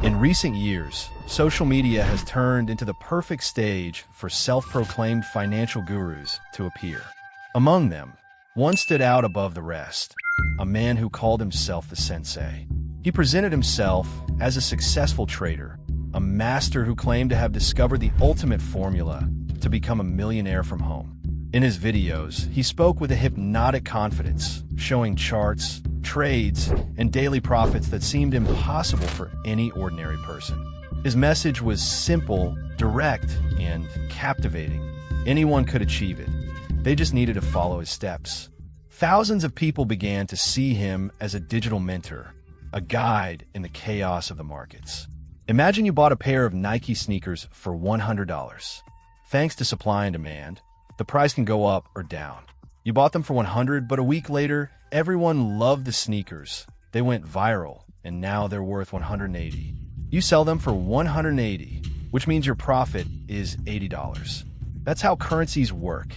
In recent years, social media has turned into the perfect stage for self-proclaimed financial gurus to appear. Among them, one stood out above the rest, a man who called himself the Sensei. He presented himself as a successful trader, a master who claimed to have discovered the ultimate formula to become a millionaire from home. In his videos, he spoke with a hypnotic confidence, showing charts, trades, and daily profits that seemed impossible for any ordinary person. His message was simple, direct, and captivating. Anyone could achieve it. They just needed to follow his steps. Thousands of people began to see him as a digital mentor, a guide in the chaos of the markets. Imagine you bought a pair of Nike sneakers for $100. Thanks to supply and demand, the price can go up or down. You bought them for $100, but a week later, everyone loved the sneakers. They went viral, and now they're worth $180. You sell them for $180, which means your profit is $80. That's how currencies work.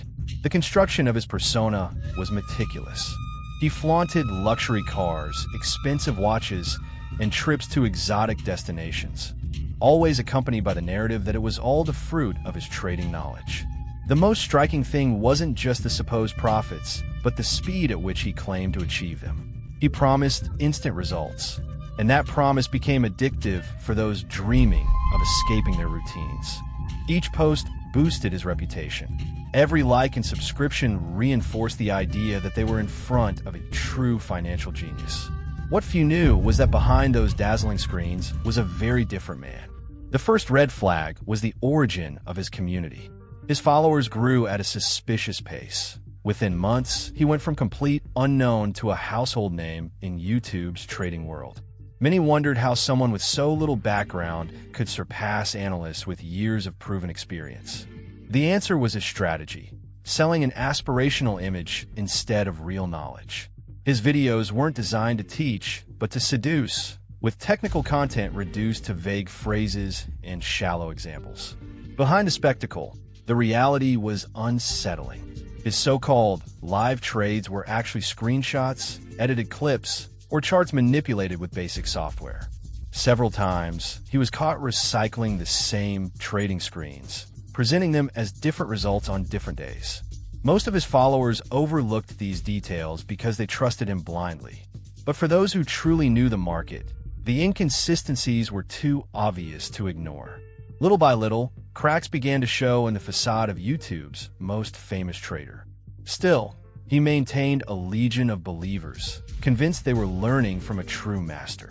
The construction of his persona was meticulous. He flaunted luxury cars, expensive watches, and trips to exotic destinations, always accompanied by the narrative that it was all the fruit of his trading knowledge. The most striking thing wasn't just the supposed profits, but the speed at which he claimed to achieve them. He promised instant results, and that promise became addictive for those dreaming of escaping their routines. Each post boosted his reputation. Every like and subscription reinforced the idea that they were in front of a true financial genius. What few knew was that behind those dazzling screens was a very different man. The first red flag was the origin of his community. His followers grew at a suspicious pace. Within months, he went from complete unknown to a household name in YouTube's trading world. Many wondered how someone with so little background could surpass analysts with years of proven experience. The answer was his strategy, selling an aspirational image instead of real knowledge. His videos weren't designed to teach, but to seduce, with technical content reduced to vague phrases and shallow examples. Behind the spectacle, the reality was unsettling. His so-called live trades were actually screenshots, edited clips, or charts manipulated with basic software. Several times, he was caught recycling the same trading screens, presenting them as different results on different days. Most of his followers overlooked these details because they trusted him blindly. But for those who truly knew the market, the inconsistencies were too obvious to ignore. Little by little, cracks began to show in the facade of YouTube's most famous trader. Still, he maintained a legion of believers, convinced they were learning from a true master.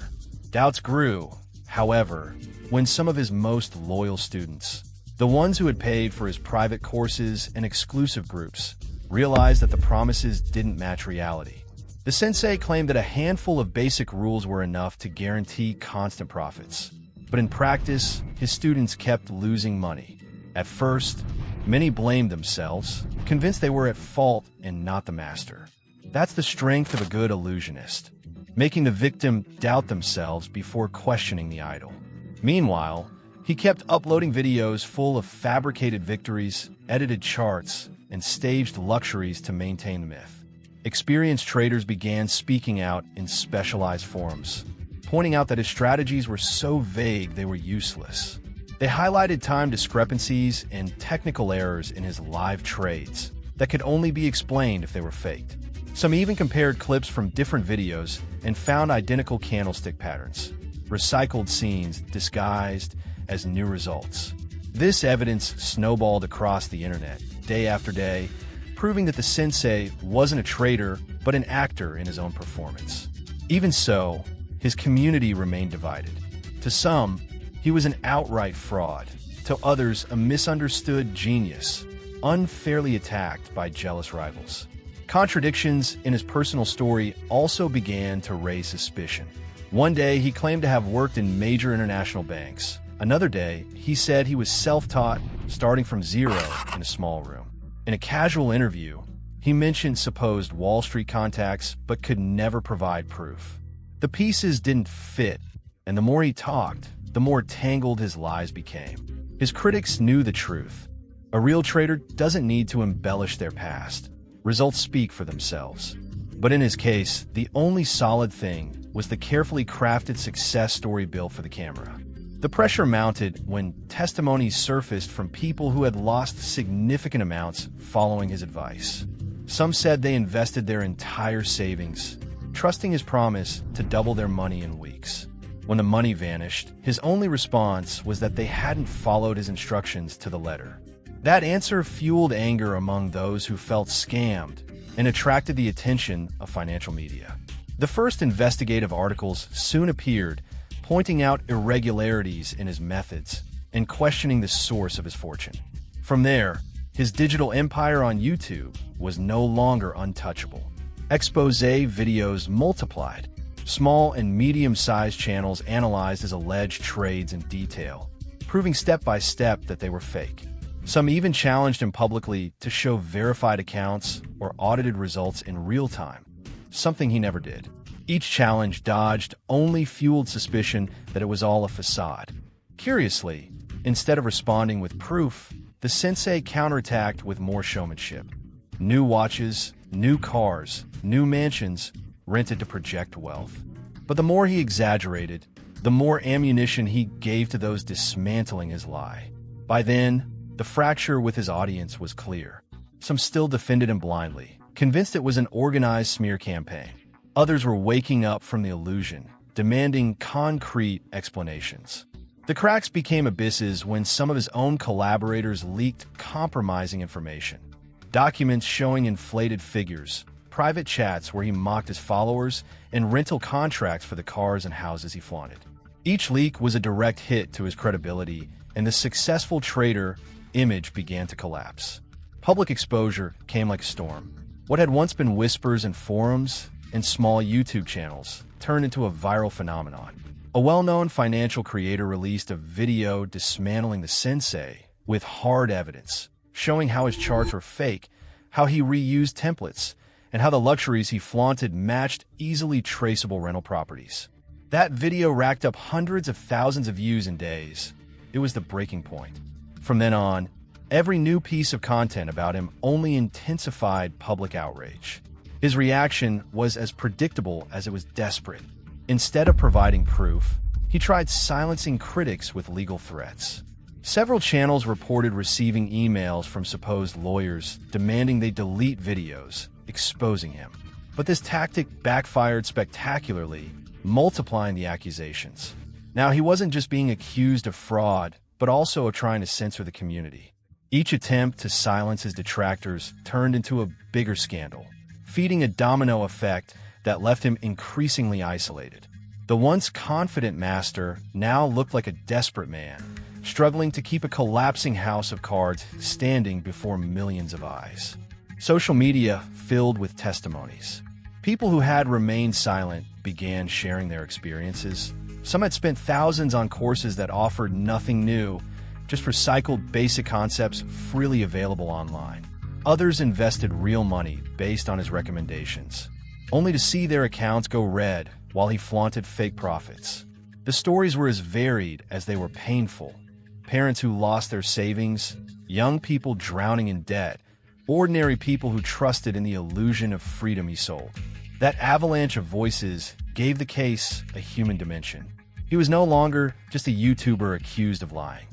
Doubts grew, however, when some of his most loyal students, the ones who had paid for his private courses and exclusive groups, realized that the promises didn't match reality. The sensei claimed that a handful of basic rules were enough to guarantee constant profits. But in practice, his students kept losing money. At first, many blamed themselves, convinced they were at fault and not the master. That's the strength of a good illusionist, making the victim doubt themselves before questioning the idol. Meanwhile, he kept uploading videos full of fabricated victories, edited charts, and staged luxuries to maintain the myth. Experienced traders began speaking out in specialized forums, pointing out that his strategies were so vague they were useless. They highlighted time discrepancies and technical errors in his live trades that could only be explained if they were faked. Some even compared clips from different videos and found identical candlestick patterns, recycled scenes disguised as new results. This evidence snowballed across the internet, day after day, proving that the sensei wasn't a trader, but an actor in his own performance. Even so, his community remained divided. To some, he was an outright fraud. To others, a misunderstood genius, unfairly attacked by jealous rivals. Contradictions in his personal story also began to raise suspicion. One day, he claimed to have worked in major international banks. Another day, he said he was self-taught, starting from zero in a small room. In a casual interview, he mentioned supposed Wall Street contacts, but could never provide proof. The pieces didn't fit, and the more he talked, the more tangled his lies became. His critics knew the truth. A real trader doesn't need to embellish their past. Results speak for themselves. But in his case, the only solid thing was the carefully crafted success story built for the camera. The pressure mounted when testimonies surfaced from people who had lost significant amounts following his advice. Some said they invested their entire savings, trusting his promise to double their money in weeks. When the money vanished, his only response was that they hadn't followed his instructions to the letter. That answer fueled anger among those who felt scammed and attracted the attention of financial media. The first investigative articles soon appeared, pointing out irregularities in his methods and questioning the source of his fortune. From there, his digital empire on YouTube was no longer untouchable. Exposé videos multiplied. Small and medium-sized channels analyzed his alleged trades in detail, proving step by step that they were fake. Some even challenged him publicly to show verified accounts or audited results in real time, something he never did. Each challenge dodged only fueled suspicion that it was all a facade. Curiously, instead of responding with proof, the Sensei counterattacked with more showmanship. New watches, new cars, new mansions, rented to project wealth. But the more he exaggerated, the more ammunition he gave to those dismantling his lie. By then, the fracture with his audience was clear. Some still defended him blindly, convinced it was an organized smear campaign. Others were waking up from the illusion, demanding concrete explanations. The cracks became abysses when some of his own collaborators leaked compromising information. Documents showing inflated figures, private chats where he mocked his followers, and rental contracts for the cars and houses he flaunted. Each leak was a direct hit to his credibility, and the successful trader image began to collapse. Public exposure came like a storm. What had once been whispers in forums and small YouTube channels turned into a viral phenomenon. A well-known financial creator released a video dismantling the Sensei with hard evidence, showing how his charts were fake, how he reused templates, and how the luxuries he flaunted matched easily traceable rental properties. That video racked up hundreds of thousands of views in days. It was the breaking point. From then on, every new piece of content about him only intensified public outrage. His reaction was as predictable as it was desperate. Instead of providing proof, he tried silencing critics with legal threats. Several channels reported receiving emails from supposed lawyers demanding they delete videos, exposing him. But this tactic backfired spectacularly, multiplying the accusations. Now, he wasn't just being accused of fraud, but also of trying to censor the community. Each attempt to silence his detractors turned into a bigger scandal, feeding a domino effect that left him increasingly isolated. The once confident master now looked like a desperate man, struggling to keep a collapsing house of cards standing before millions of eyes. Social media filled with testimonies. People who had remained silent began sharing their experiences. Some had spent thousands on courses that offered nothing new, just recycled basic concepts freely available online. Others invested real money based on his recommendations, only to see their accounts go red while he flaunted fake profits. The stories were as varied as they were painful. Parents who lost their savings, young people drowning in debt, ordinary people who trusted in the illusion of freedom he sold. That avalanche of voices gave the case a human dimension. He was no longer just a YouTuber accused of lying.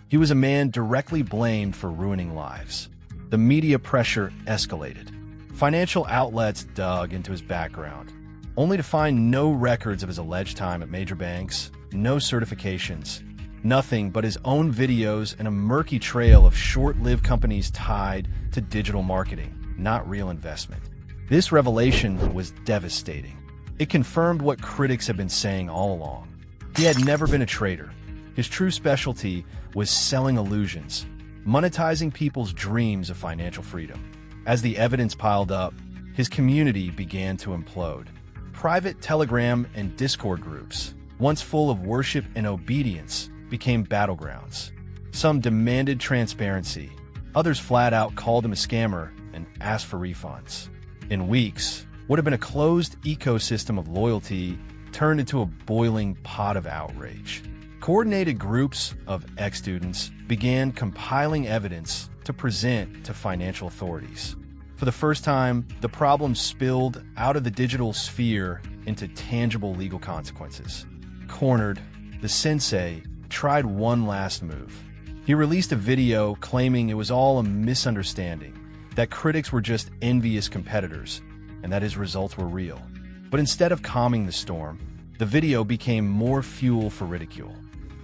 He was a man directly blamed for ruining lives. The media pressure escalated. Financial outlets dug into his background, only to find no records of his alleged time at major banks, no certifications, nothing but his own videos and a murky trail of short-lived companies tied to digital marketing, not real investment. This revelation was devastating. It confirmed what critics had been saying all along. He had never been a trader. His true specialty was selling illusions, monetizing people's dreams of financial freedom. As the evidence piled up, his community began to implode. Private Telegram and Discord groups, once full of worship and obedience, became battlegrounds. Some demanded transparency. Others flat out called him a scammer and asked for refunds. In weeks, what had been a closed ecosystem of loyalty turned into a boiling pot of outrage. Coordinated groups of ex-students began compiling evidence to present to financial authorities. For the first time, the problem spilled out of the digital sphere into tangible legal consequences. Cornered, the Sensei tried one last move. He released a video claiming it was all a misunderstanding, that critics were just envious competitors, and that his results were real. But instead of calming the storm, the video became more fuel for ridicule.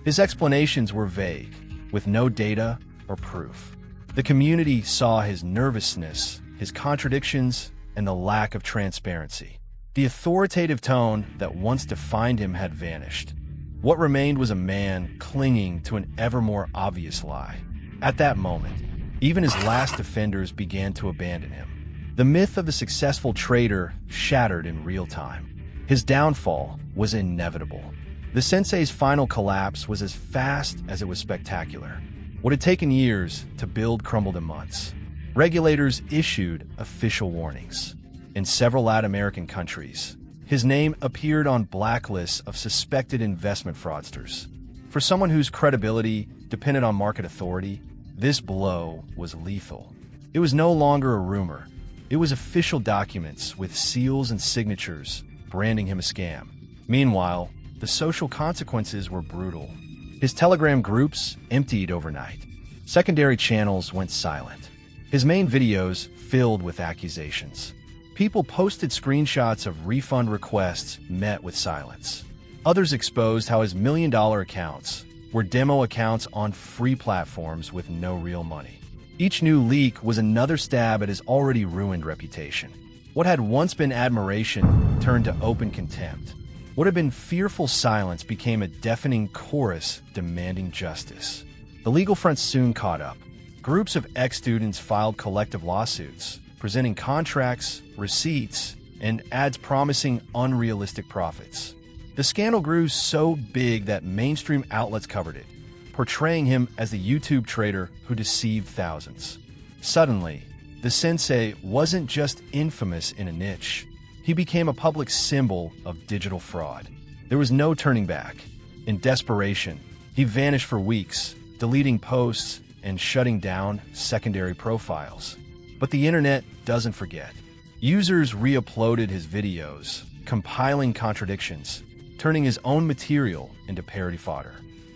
His explanations were vague, with no data or proof. The community saw his nervousness, his contradictions, and the lack of transparency. The authoritative tone that once defined him had vanished. What remained was a man clinging to an ever more obvious lie. At that moment, even his last defenders began to abandon him. The myth of the successful trader shattered in real time. His downfall was inevitable. The Sensei's final collapse was as fast as it was spectacular. What had taken years to build crumbled in months. Regulators issued official warnings. In several Latin American countries, his name appeared on blacklists of suspected investment fraudsters. For someone whose credibility depended on market authority, this blow was lethal. It was no longer a rumor. It was official documents with seals and signatures branding him a scam. Meanwhile, the social consequences were brutal. His Telegram groups emptied overnight. Secondary channels went silent. His main videos filled with accusations. People posted screenshots of refund requests met with silence. Others exposed how his million-dollar accounts were demo accounts on free platforms with no real money. Each new leak was another stab at his already ruined reputation. What had once been admiration turned to open contempt. What had been fearful silence became a deafening chorus demanding justice. The legal front soon caught up. Groups of ex-students filed collective lawsuits, presenting contracts, receipts, and ads promising unrealistic profits. The scandal grew so big that mainstream outlets covered it, portraying him as the YouTube trader who deceived thousands. Suddenly, the Sensei wasn't just infamous in a niche. He became a public symbol of digital fraud. There was no turning back. In desperation, he vanished for weeks, deleting posts and shutting down secondary profiles. But the internet doesn't forget. Users re-uploaded his videos, compiling contradictions, turning his own material into parody fodder.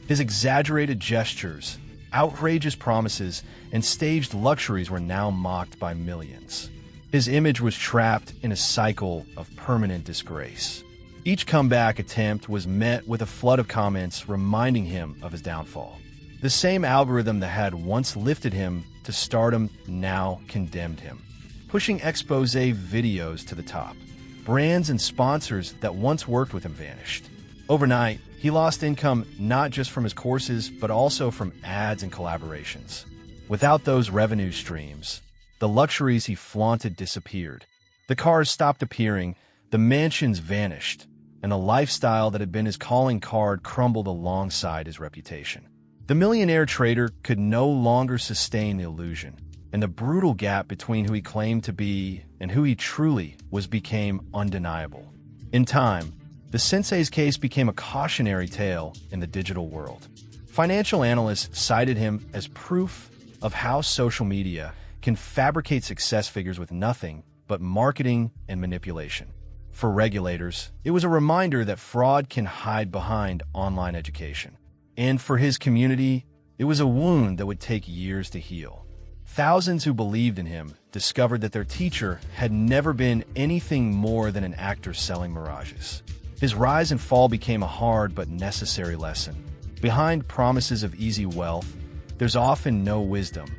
His exaggerated gestures, outrageous promises, and staged luxuries were now mocked by millions. His image was trapped in a cycle of permanent disgrace. Each comeback attempt was met with a flood of comments reminding him of his downfall. The same algorithm that had once lifted him to stardom now condemned him, pushing expose videos to the top. Brands and sponsors that once worked with him vanished. Overnight, he lost income not just from his courses, but also from ads and collaborations. Without those revenue streams, the luxuries he flaunted disappeared. The cars stopped appearing, the mansions vanished, and the lifestyle that had been his calling card crumbled alongside his reputation. The millionaire trader could no longer sustain the illusion, and the brutal gap between who he claimed to be and who he truly was became undeniable. In time, the Sensei's case became a cautionary tale in the digital world. Financial analysts cited him as proof of how social media can fabricate success figures with nothing but marketing and manipulation. For regulators, it was a reminder that fraud can hide behind online education. And for his community, it was a wound that would take years to heal. Thousands who believed in him discovered that their teacher had never been anything more than an actor selling mirages. His rise and fall became a hard but necessary lesson. Behind promises of easy wealth, there's often no wisdom,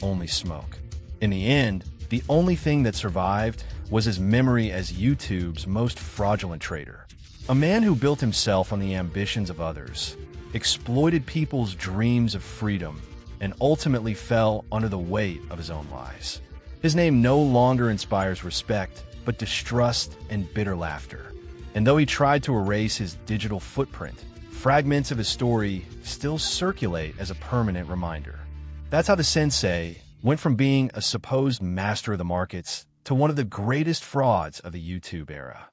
only smoke. In the end, the only thing that survived was his memory as YouTube's most fraudulent trader. A man who built himself on the ambitions of others, exploited people's dreams of freedom, and ultimately fell under the weight of his own lies. His name no longer inspires respect, but distrust and bitter laughter. And though he tried to erase his digital footprint, fragments of his story still circulate as a permanent reminder. That's how the Sensei went from being a supposed master of the markets to one of the greatest frauds of the YouTube era.